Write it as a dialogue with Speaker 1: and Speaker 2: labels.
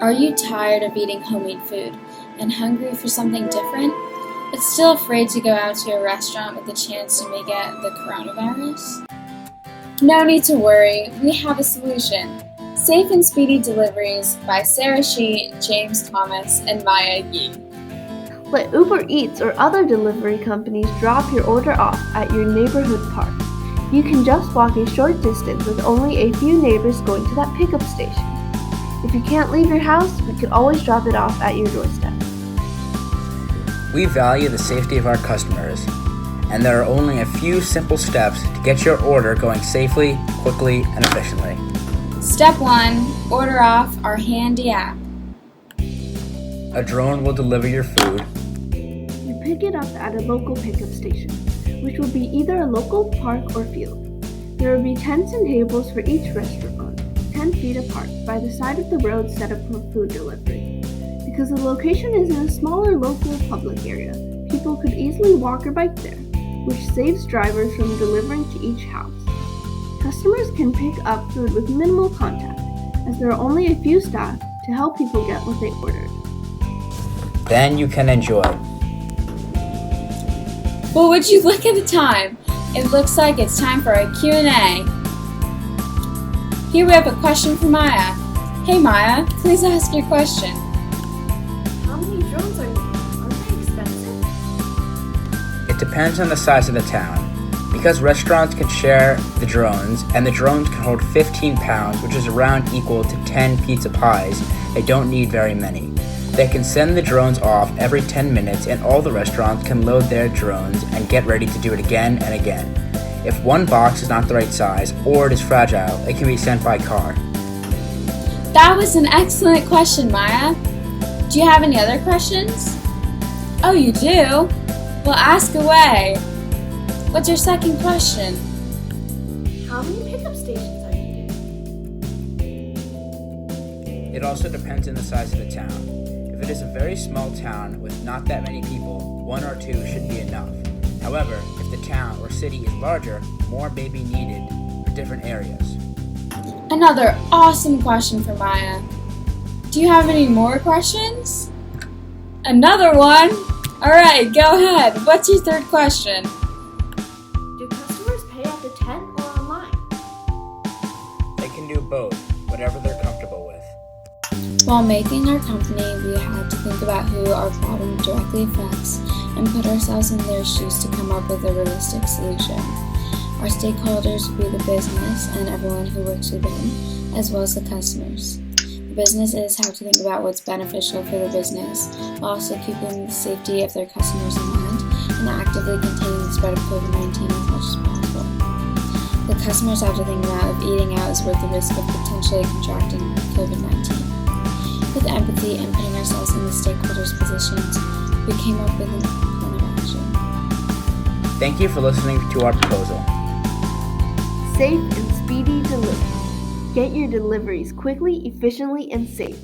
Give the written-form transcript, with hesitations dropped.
Speaker 1: Are you tired of eating homemade food and hungry for something different, but still afraid to go out to a restaurant with the chance you may get the coronavirus? No need to worry, we have a solution. Safe and Speedy Deliveries by Sarah Shi, James Thomas, and Maya Yi.
Speaker 2: Let Uber Eats or other delivery companies drop your order off at your neighborhood park. You can just walk a short distance with only a few neighbors going to that pickup station. If you can't leave your house, we can always drop it off at your doorstep.
Speaker 3: We value the safety of our customers, and there are only a few simple steps to get your order going safely, quickly, and efficiently.
Speaker 1: Step 1. Order off our handy app.
Speaker 3: A drone will deliver your food.
Speaker 2: You pick it up at a local pickup station, which will be either a local park or field. There will be tents and tables for each restaurant, 10 feet apart, by the side of the road set up for food delivery. Because the location is in a smaller local public area, people could easily walk or bike there, which saves drivers from delivering to each house. Customers can pick up food with minimal contact, as there are only a few staff to help people get what they ordered.
Speaker 3: Then you can enjoy.
Speaker 1: Well, would you look at the time? It looks like it's time for a Q&A. Here we have a question for Maya. Hey Maya, please ask your question.
Speaker 2: How many drones are needed? Are they expensive?
Speaker 3: It depends on the size of the town. Because restaurants can share the drones, and the drones can hold 15 pounds, which is around equal to 10 pizza pies, they don't need very many. They can send the drones off every 10 minutes, and all the restaurants can load their drones and get ready to do it again and again. If one box is not the right size or it is fragile, it can be sent by car.
Speaker 1: That was an excellent question, Maya. Do you have any other questions? Oh, you do? Well, ask away. What's your second question?
Speaker 2: How many pickup stations are needed?
Speaker 3: It also depends on the size of the town. If it is a very small town with not that many people, 1 or 2 should be enough. However, if the town or city is larger, more may be needed for different areas.
Speaker 1: Another awesome question for Maya. Do you have any more questions? Another one? Alright, go ahead. What's your third question?
Speaker 2: Do customers pay at the tent or online?
Speaker 3: They can do both, whatever they're comfortable with.
Speaker 1: While making our company, we had to think about who our problem directly affects and put ourselves in their shoes to come up with a realistic solution. Our stakeholders would be the business and everyone who works within, as well as the customers. The businesses have to think about what's beneficial for the business, while also keeping the safety of their customers in mind and actively containing the spread of COVID-19 as much as possible. The customers have to think about if eating out is worth the risk of potentially contracting COVID-19. With empathy and putting ourselves in the stakeholders' positions, we came up with a plan of action.
Speaker 3: Thank you for listening to our proposal.
Speaker 2: Safe and Speedy Delivery. Get your deliveries quickly, efficiently, and safe.